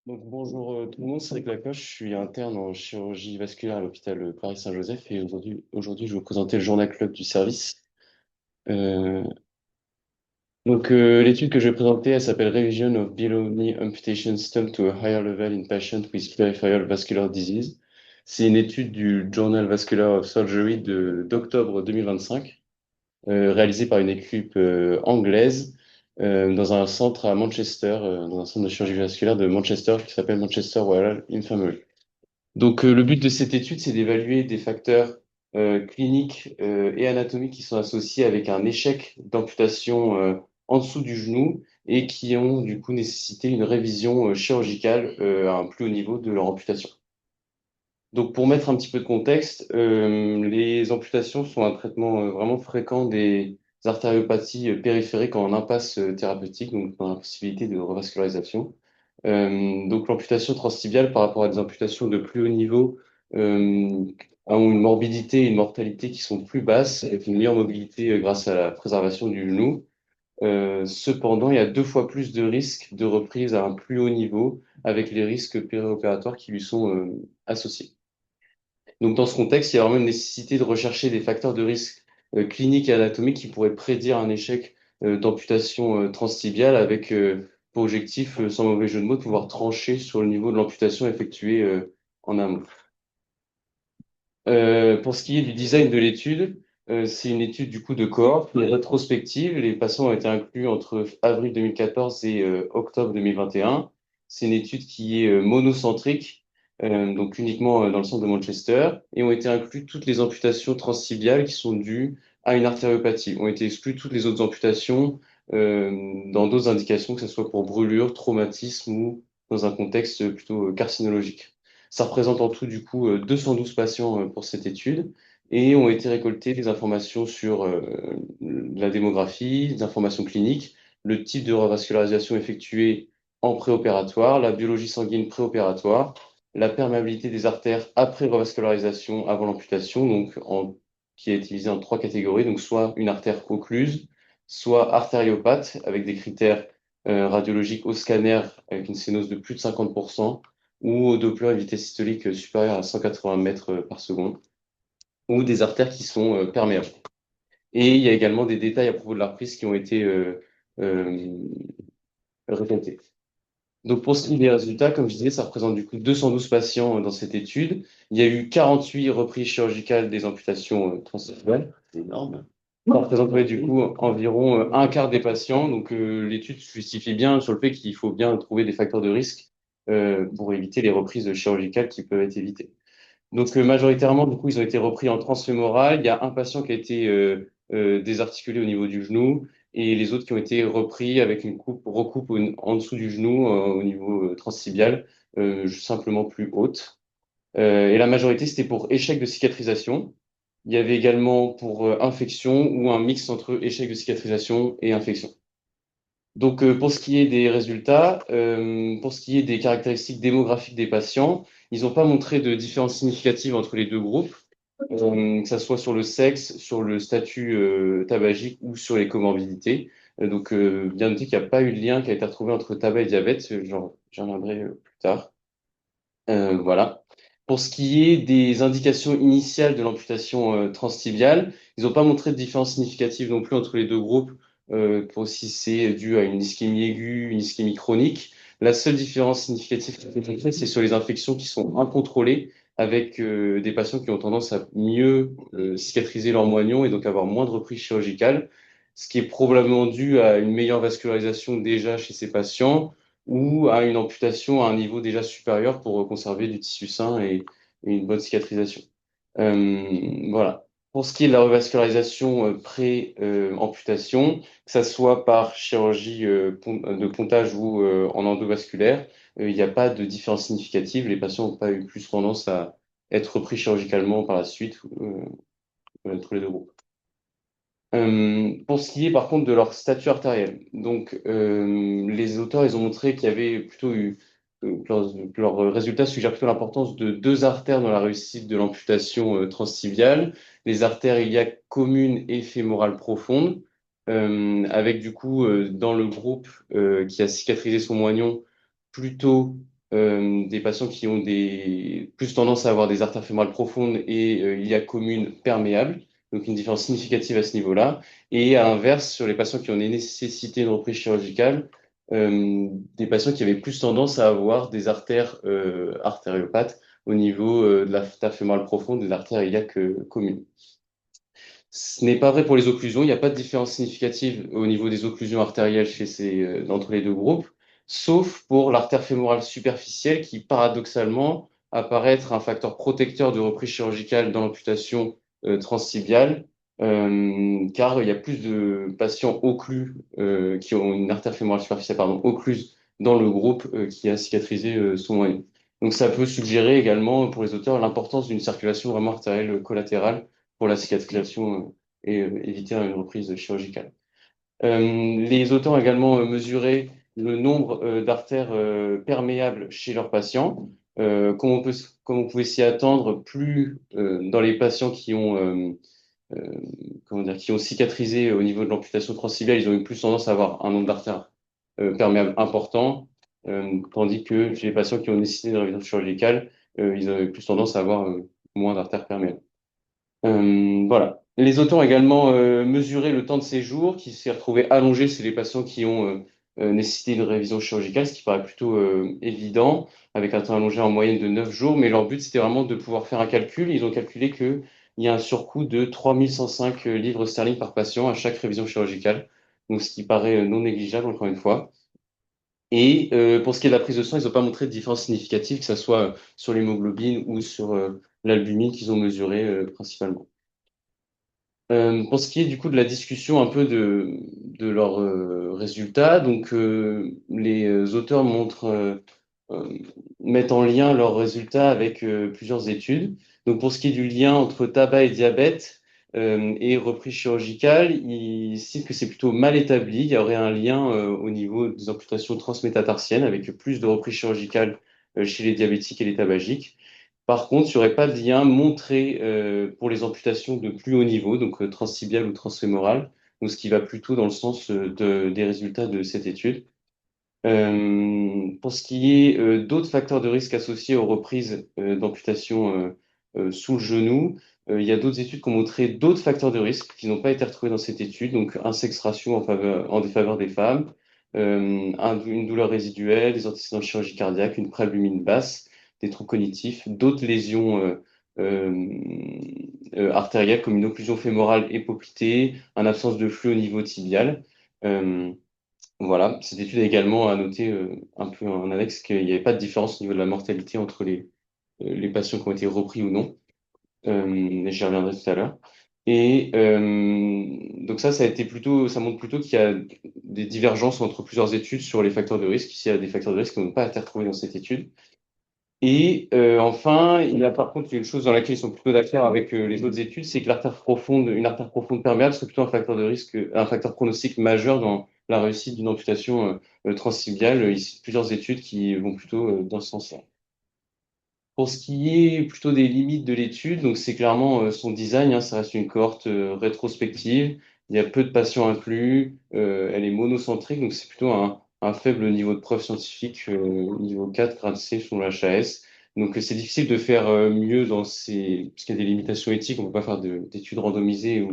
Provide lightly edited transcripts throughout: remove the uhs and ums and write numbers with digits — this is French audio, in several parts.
Donc, bonjour tout le monde, c'est Rick Lacoche, je suis interne en chirurgie vasculaire à l'hôpital Paris-Saint-Joseph et aujourd'hui je vais vous présenter le journal club du service. Euh, L'étude que je vais présenter, elle s'appelle Revision of Below Knee Amputation System to a Higher Level in Patients with Peripheral Vascular Disease. C'est une étude du Journal Vascular of Surgery d'octobre 2025, réalisée par une équipe anglaise dans un centre à Manchester, dans un centre de chirurgie vasculaire de Manchester qui s'appelle Manchester Royal Infirmary. Le but de cette étude, c'est d'évaluer des facteurs cliniques et anatomiques qui sont associés avec un échec d'amputation en dessous du genou et qui ont du coup nécessité une révision chirurgicale à un plus haut niveau de leur amputation. Donc, pour mettre un petit peu de contexte, les amputations sont un traitement vraiment fréquent des artériopathies périphériques en impasse thérapeutique, donc dans la possibilité de revascularisation. L'amputation transtibiale par rapport à des amputations de plus haut niveau euh, ont une morbidité et une mortalité qui sont plus basses, avec une meilleure mobilité grâce à la préservation du genou. Cependant, il y a deux fois plus de risques de reprise à un plus haut niveau, avec les risques périopératoires qui lui sont associés. Donc, dans ce contexte, il y a vraiment une nécessité de rechercher des facteurs de risque cliniques et anatomiques qui pourraient prédire un échec d'amputation transtibiale avec pour objectif, sans mauvais jeu de mots, de pouvoir trancher sur le niveau de l'amputation effectuée en amont. Pour ce qui est du design de l'étude, c'est une étude du coup de cohorte qui est rétrospective. Les patients ont été inclus entre avril 2014 et octobre 2021. C'est une étude qui est monocentrique, donc uniquement dans le centre de Manchester, et ont été inclus toutes les amputations transtibiales qui sont dues à une artériopathie. Ont été exclues toutes les autres amputations dans d'autres indications, que ce soit pour brûlure, traumatisme ou dans un contexte plutôt carcinologique. Ça représente en tout, du coup, 212 patients pour cette étude et ont été récoltées des informations sur la démographie, des informations cliniques, le type de revascularisation effectuée en préopératoire, la biologie sanguine préopératoire, la perméabilité des artères après revascularisation, avant l'amputation, qui est utilisée en trois catégories, donc soit une artère occluse, soit artériopathe, avec des critères radiologiques au scanner avec une sténose de plus de 50%, ou au Doppler à vitesse systolique supérieure à 180 mètres par seconde, ou des artères qui sont perméables. Et il y a également des détails à propos de la reprise qui ont été euh, répétés. Donc pour ce qui est des résultats, comme je disais, ça représente du coup 212 patients dans cette étude. Il y a eu 48 reprises chirurgicales des amputations transsexuelles. C'est énorme. Ça représenterait du coup environ un quart des patients. L'étude justifie bien sur le fait qu'il faut bien trouver des facteurs de risque pour éviter les reprises chirurgicales qui peuvent être évitées. Majoritairement, du coup, ils ont été repris en transfémoral. Il y a un patient qui a été désarticulé au niveau du genou et les autres qui ont été repris avec une recoupe en dessous du genou au niveau transtibial, simplement plus haute. Et la majorité, c'était pour échec de cicatrisation. Il y avait également pour infection ou un mix entre échec de cicatrisation et infection. Pour ce qui est des résultats, pour ce qui est des caractéristiques démographiques des patients, ils n'ont pas montré de différence significative entre les deux groupes, que ce soit sur le sexe, sur le statut tabagique ou sur les comorbidités. Bien noter qu'il n'y a pas eu de lien qui a été retrouvé entre tabac et diabète, j'en reviendrai plus tard. Voilà. Pour ce qui est des indications initiales de l'amputation transtibiale, ils n'ont pas montré de différence significative non plus entre les deux groupes pour si c'est dû à une ischémie aiguë, une ischémie chronique. La seule différence significative qui a été montrée, c'est sur les infections qui sont incontrôlées, avec des patients qui ont tendance à mieux cicatriser leurs moignons et donc avoir moins de reprises chirurgicales, ce qui est probablement dû à une meilleure vascularisation déjà chez ces patients ou à une amputation à un niveau déjà supérieur pour conserver du tissu sain et une bonne cicatrisation. Voilà. Pour ce qui est de la revascularisation pré-amputation, que ça soit par chirurgie de pontage ou en endovasculaire, il n'y a pas de différence significative. Les patients n'ont pas eu plus tendance à être repris chirurgicalement par la suite entre les deux groupes. Pour ce qui est par contre de leur statut artériel, les auteurs ils ont montré qu'il y avait plutôt eu leurs résultats suggèrent plutôt l'importance de deux artères dans la réussite de l'amputation transtibiale, les artères iliaques communes et fémorales profondes, avec du coup dans le groupe qui a cicatrisé son moignon plutôt des patients qui ont plus tendance à avoir des artères fémorales profondes et ilia commune perméables, donc une différence significative à ce niveau-là. Et à l'inverse, sur les patients qui ont nécessité une reprise chirurgicale, des patients qui avaient plus tendance à avoir des artères artériopathes au niveau de l'artère fémorale profonde et de l'artère iliaque commune. Ce n'est pas vrai pour les occlusions. Il n'y a pas de différence significative au niveau des occlusions artérielles entre les deux groupes, sauf pour l'artère fémorale superficielle qui, paradoxalement, apparaît être un facteur protecteur de reprise chirurgicale dans l'amputation transtibiale, car il y a plus de patients occlus qui ont une artère fémorale superficielle, pardon, occluse dans le groupe qui a cicatrisé sous moyen. Donc ça peut suggérer également pour les auteurs l'importance d'une circulation vraiment artérielle collatérale pour la cicatrisation et éviter une reprise chirurgicale. Les auteurs ont également mesuré le nombre d'artères perméables chez leurs patients. Comme on pouvait s'y attendre, plus dans les patients euh, qui ont cicatrisé au niveau de l'amputation transtibiale, ils ont eu plus tendance à avoir un nombre d'artères perméables important, tandis que chez les patients qui ont nécessité une révision chirurgicale, ils ont eu plus tendance à avoir moins d'artères perméables. Voilà. Les auteurs ont également mesuré le temps de séjour qui s'est retrouvé allongé chez les patients qui ont nécessité une révision chirurgicale, ce qui paraît plutôt évident, avec un temps allongé en moyenne de 9 jours. Mais leur but, c'était vraiment de pouvoir faire un calcul. Ils ont calculé qu'il y a un surcoût de 3105 livres sterling par patient à chaque révision chirurgicale, donc ce qui paraît non négligeable, encore une fois. Et pour ce qui est de la prise de sang, ils n'ont pas montré de différence significative, que ce soit sur l'hémoglobine ou sur l'albumine qu'ils ont mesuré principalement. Pour ce qui est du coup de la discussion un peu de leurs résultats, donc les auteurs euh, mettent en lien leurs résultats avec plusieurs études. Donc pour ce qui est du lien entre tabac et diabète et reprise chirurgicale, ils citent que c'est plutôt mal établi. Il y aurait un lien au niveau des amputations transmétatarsiennes avec plus de reprises chirurgicales chez les diabétiques et les tabagiques. Par contre, il n'y aurait pas de lien montré pour les amputations de plus haut niveau, donc transtibiales ou transfémorales, donc ce qui va plutôt dans le sens des résultats de cette étude. Pour ce qui est d'autres facteurs de risque associés aux reprises d'amputation sous le genou, il y a d'autres études qui ont montré d'autres facteurs de risque qui n'ont pas été retrouvés dans cette étude, donc un sexe ratio en défaveur des femmes, une douleur résiduelle, des antécédents de chirurgie cardiaque, une préalbumine basse, des troubles cognitifs, d'autres lésions artérielles comme une occlusion fémorale et poplitée, une absence de flux au niveau tibial. Euh, voilà, cette étude a également à noter un peu en annexe qu'il n'y avait pas de différence au niveau de la mortalité entre les patients qui ont été repris ou non. J'y reviendrai tout à l'heure. Et donc ça a été ça montre plutôt qu'il y a des divergences entre plusieurs études sur les facteurs de risque. Ici, il y a des facteurs de risque qui n'ont pas été retrouvés dans cette étude. Et enfin, il y a par contre une chose dans laquelle ils sont plutôt d'accord avec les autres études, c'est que une artère profonde perméable serait plutôt un facteur de risque, un facteur pronostic majeur dans la réussite d'une amputation transtibiale. Ici, plusieurs études qui vont plutôt dans ce sens-là. Pour ce qui est plutôt des limites de l'étude, donc c'est clairement son design, hein, ça reste une cohorte rétrospective, il y a peu de patients inclus, elle est monocentrique, donc c'est plutôt un faible niveau de preuve scientifique, niveau 4, grade C sur le HAS. Donc c'est difficile de faire mieux parce qu'il y a des limitations éthiques, on ne peut pas faire d'études randomisées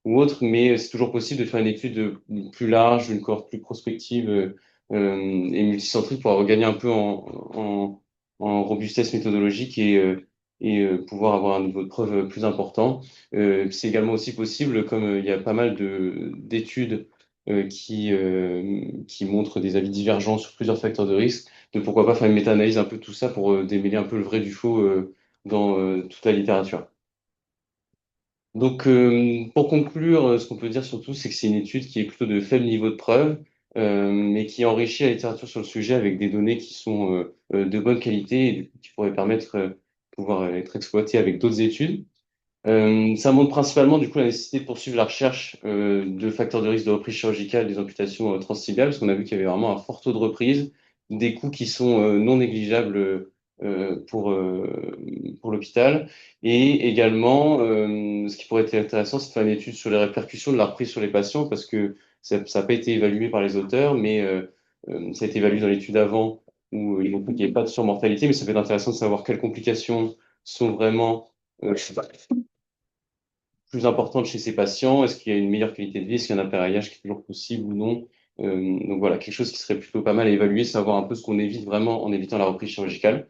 ou autres, mais c'est toujours possible de faire une étude plus large, une cohorte plus prospective et multicentrique pour regagner un peu en robustesse méthodologique et pouvoir avoir un niveau de preuve plus important. C'est également aussi possible, comme il y a pas mal d'études qui montrent des avis divergents sur plusieurs facteurs de risque, de pourquoi pas faire une méta-analyse un peu de tout ça pour démêler un peu le vrai du faux dans toute la littérature. Donc, pour conclure, ce qu'on peut dire surtout, c'est que c'est une étude qui est plutôt de faible niveau de preuve, mais qui enrichit la littérature sur le sujet avec des données qui sont de bonne qualité et qui pourraient permettre de pouvoir être exploitées avec d'autres études. Ça montre principalement du coup la nécessité de poursuivre la recherche de facteurs de risque de reprise chirurgicale des amputations transtibiales, parce qu'on a vu qu'il y avait vraiment un fort taux de reprise, des coûts qui sont non négligeables pour l'hôpital. Et également, ce qui pourrait être intéressant, c'est de faire une étude sur les répercussions de la reprise sur les patients, parce que ça n'a pas été évalué par les auteurs, mais ça a été évalué dans l'étude avant où il montre qu'il n'y a pas de surmortalité, mais ça peut être intéressant de savoir quelles complications sont vraiment plus importante chez ces patients? Est-ce qu'il y a une meilleure qualité de vie? Est-ce qu'il y a un appareillage qui est toujours possible ou non? Donc voilà, quelque chose qui serait plutôt pas mal à évaluer, savoir un peu ce qu'on évite vraiment en évitant la reprise chirurgicale.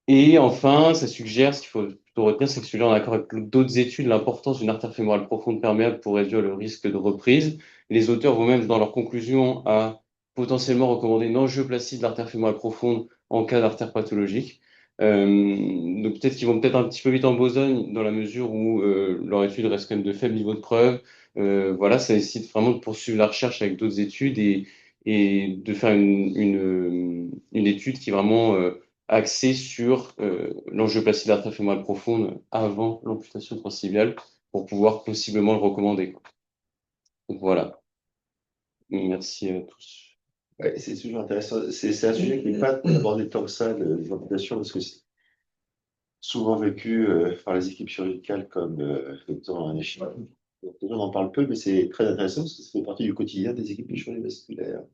Et enfin, ça suggère, ce qu'il faut plutôt retenir, c'est que celui-là, en accord avec d'autres études, l'importance d'une artère fémorale profonde perméable pour réduire le risque de reprise. Les auteurs vont même, dans leur conclusion, à potentiellement recommander une angioplastie de l'artère fémorale profonde en cas d'artère pathologique. Donc peut-être qu'ils vont peut-être un petit peu vite en besogne dans la mesure où leur étude reste quand même de faible niveau de preuve. Voilà, ça nécessite vraiment de poursuivre la recherche avec d'autres études et de faire une étude qui est vraiment axé sur l'angioplastie de l'artère fémorale profonde avant l'amputation transtibiale pour pouvoir possiblement le recommander, quoi. Donc voilà, merci à tous. Ouais, c'est toujours intéressant. C'est un sujet qui n'est pas abordé tant que ça, les amputations, parce que c'est souvent vécu par les équipes chirurgicales comme étant un échec. Donc, les gens en parlent peu, mais c'est très intéressant parce que ça fait partie du quotidien des équipes chirurgicales.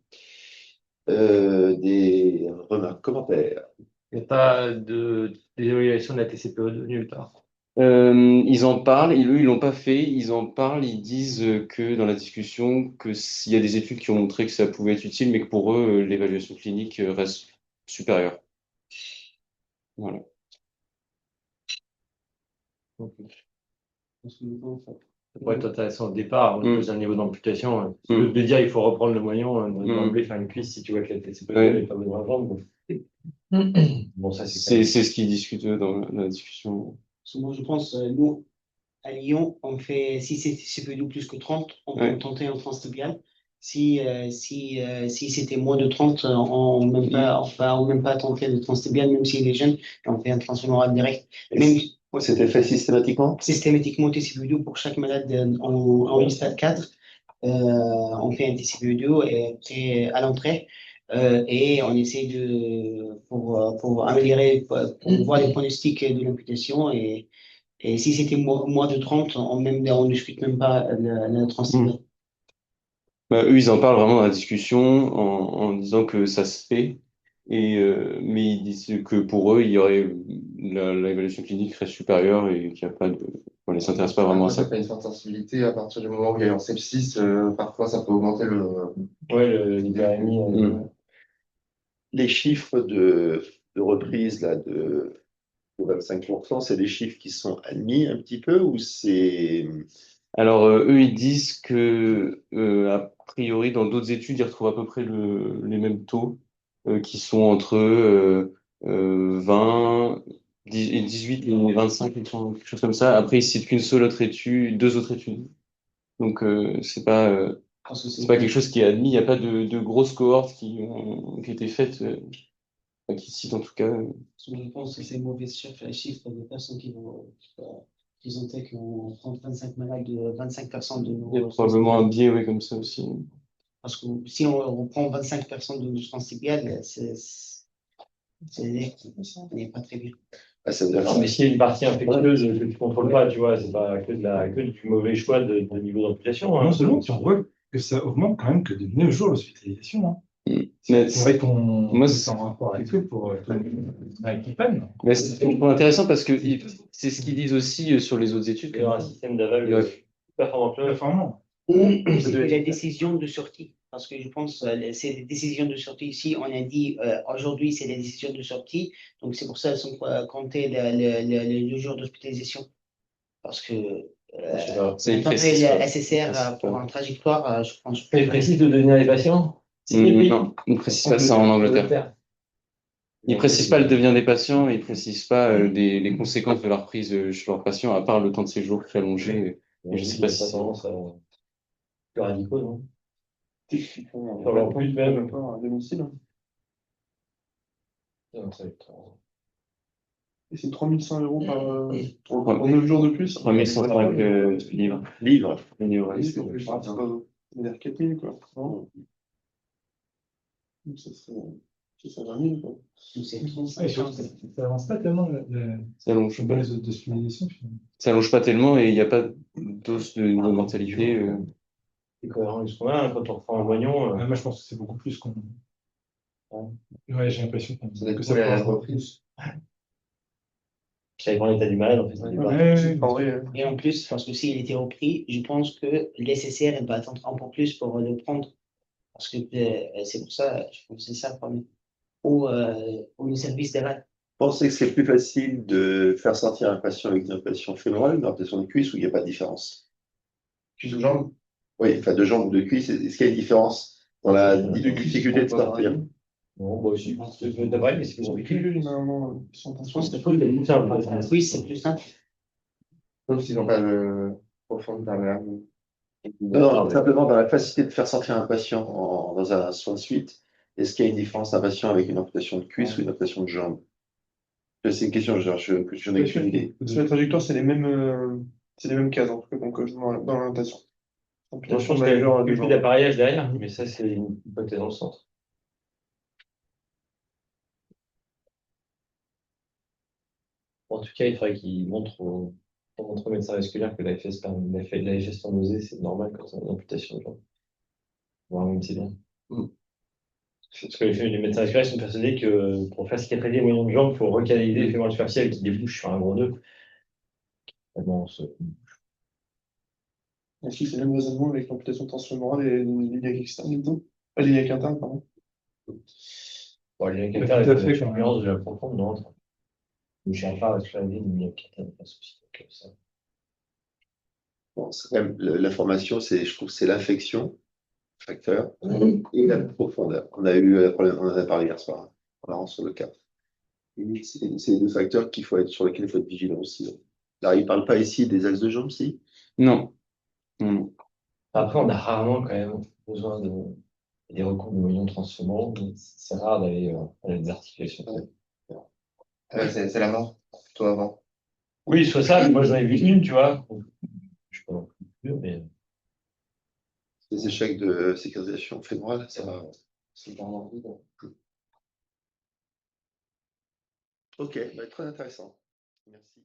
Des remarques, commentaires. Il n'y a pas d'évaluation de la TCPE2 nulle part. Ils en parlent, eux, ils l'ont pas fait, ils en parlent, ils disent que dans la discussion, que s'il y a des études qui ont montré que ça pouvait être utile, mais que pour eux, l'évaluation clinique reste supérieure. Voilà. Ça pourrait être intéressant au départ, au niveau d'amputation. Mm. De dire il faut reprendre le moyen, d'emblée faire une cuisse si tu vois que la TCPE2 Ouais. n'est pas besoin de vendre. Bon, ça, C'est ce qu'ils discutent eux, dans la discussion. Parce que moi, je pense, nous, à Lyon, on fait, si c'est CP2 plus que 30, on peut Ouais. tenter un transtibial. Si c'était moins de 30, on même pas, on même pas tenter le transtibial, même s'il est jeune, et on fait un transfémoral direct. Même, C'était fait systématiquement? systématiquement, TCP2 pour chaque malade en stade 4. On fait un TCP2 à l'entrée et on essaie pour améliorer, pour voir les pronostics de l'amputation. Et si c'était moins de 30, on discute même pas la transition. Bah, eux, ils en parlent vraiment dans la discussion en disant que ça se fait, mais ils disent que pour eux, il y aurait l'évaluation clinique reste supérieure et qu'il n'y a pas de. On ne s'intéresse pas vraiment à ça. Ça fait une certaine sensibilité à partir du moment où il y a un sepsis, parfois ça peut augmenter le. Ouais, l'hyperémie. Les chiffres de reprise là, de 25%, c'est des chiffres qui sont admis un petit peu ou c'est. Alors, eux, ils disent que, a priori, dans d'autres études, ils retrouvent à peu près les mêmes taux, qui sont entre 20, 18 et 25, quelque chose comme ça. Après, ils citent qu'une seule autre étude, deux autres études. Donc, c'est pas quelque chose qui est admis. Il n'y a pas de grosses cohortes qui ont été faites, enfin, qui citent en tout cas. Je pense que c'est mauvais chiffre de personnes qui ont fait qu'on prend 25 malades de 25 personnes de Il y a nos. probablement un biais, oui, comme ça aussi. Parce que si on reprend 25 personnes de nos transtibiales, n'est pas très bien. Ah, ça veut dire Non, mais s'il y a une partie infectieuse que tu ne contrôles pas, tu vois, c'est pas que du mauvais choix de niveau d'amputation. Non seulement, puis on voit que ça augmente quand même que de nos jours l'hospitalisation. Hein. Mais C'est vrai qu'on moi, c'est en rapport avec eux pour avec l'IPAN. mais c'est intéressant parce que c'est ce qu'ils disent aussi sur les autres études. Il y aura un système d'aval Ouais. performant. Performant. C'est la décision de sortie. Parce que je pense que c'est les décisions de sortie ici. On a dit aujourd'hui, c'est les décisions de sortie. Donc, c'est pour ça qu'elles sont comptées le jour d'hospitalisation. Parce que C'est après la précis. SSR pour un trajectoire, je pense. C'est précis de devenir les patients? Non, ils ne précisent pas ça en Angleterre. Ils ne précisent pas le devient des patients, ils ne précisent pas les conséquences de leur prise chez leurs patients, à part le temps de séjour qui est allongé. Et je sais pas si c'est plus radicaux, non? Alors, plus même à domicile. Et c'est 3100 € pour 9 jours de plus. 3105 livres. livre. Livres, Oui, on fait ça, ça veut dire 4000, quoi. Non. Donc, ça serait 20 000, quoi. Ça avance pas tellement Ça allonge dans pas. les autres hospitalisations. Finalement. Ça allonge pas tellement et il n'y a pas d'os de niveau de mortalité. C'est cohérent avec ce qu'on a, hein, quand on reprend un moignon. Moi, je pense que c'est beaucoup plus qu'on. Ouais, j'ai l'impression Ça dépend que ça de peut la avoir reprise. Ça dépend de l'état du malade, en fait. Ça dépend. Ouais, En vrai, Et en plus, parce que s'il était repris, je pense que l'SSR, elle va attendre un peu plus pour le prendre. Parce que c'est pour ça, je pense que c'est ça le problème. Ou le service des rats. Pensez que c'est plus facile de faire sortir un patient avec une implantation fémorale, une implantation de cuisse, où il n'y a pas de différence? cuisse ou jambe. Oui, enfin de jambe ou de cuisse, est-ce qu'il y a une différence dans la De difficulté de sortir? Bon, bah aussi, d'après, mais c'est plus compliqué. Généralement, ils sont Je pense que C'est simple. oui, c'est plus simple. sauf s'ils n'ont pas de profonde derrière. Non, non, simplement dans la facilité de faire sortir un patient dans un soin de suite, est-ce qu'il y a une différence d'un patient avec une amputation de cuisse ou une amputation de jambe? C'est une question, je n'ai aucune idée. Sur la trajectoire, c'est les mêmes cases, en tout cas, donc, dans l'orientation. Moi, je pense qu'il y a majeure, une difficulté d'appareillage derrière, mais ça, c'est une hypothèse dans le centre. En tout cas, il faudrait qu'il montre au médecin vasculaire que l'AFS tendosée, c'est normal quand on a une amputation de jambe. Voire même, c'est bien. Parce que les médecins vasculaires sont persuadés que pour faire cicatriser les moyens de jambe, il faut recanaliser le fémur superficiel qui débouche sur un gros nœud. Bon, Est-ce que c'est le même raisonnement avec l'amputation transfémorale et l'iliaque externe, du coup? L'iliaque interne, pardon. bon, les Tout calcaires, à il faut fait, une quand même. nuance de la profonde, non? Le chien vasculaire, il y a quelqu'un pas de souci. Donc, ça. Bon, c'est quand même, l'information, je trouve, c'est l'infection, facteur, et la profondeur. On a eu un problème, on en a parlé hier soir, hein, on la rend sur le cas. Et c'est les deux facteurs sur lesquels il faut être vigilant aussi. Là, il ne parle pas ici des axes de jambes, si? Non. Non. Après, on a rarement quand même besoin des recours de moyens transférents. C'est rare d'aller à des articulations. C'est la mort, plutôt avant. Oui, soit ça, mais moi j'en ai vu une, tu vois. Je suis pas non plus sûr, mais Les échecs de sécurisation fémorale, ça va. C'est vraiment vide. Ok, bah, très intéressant. Merci.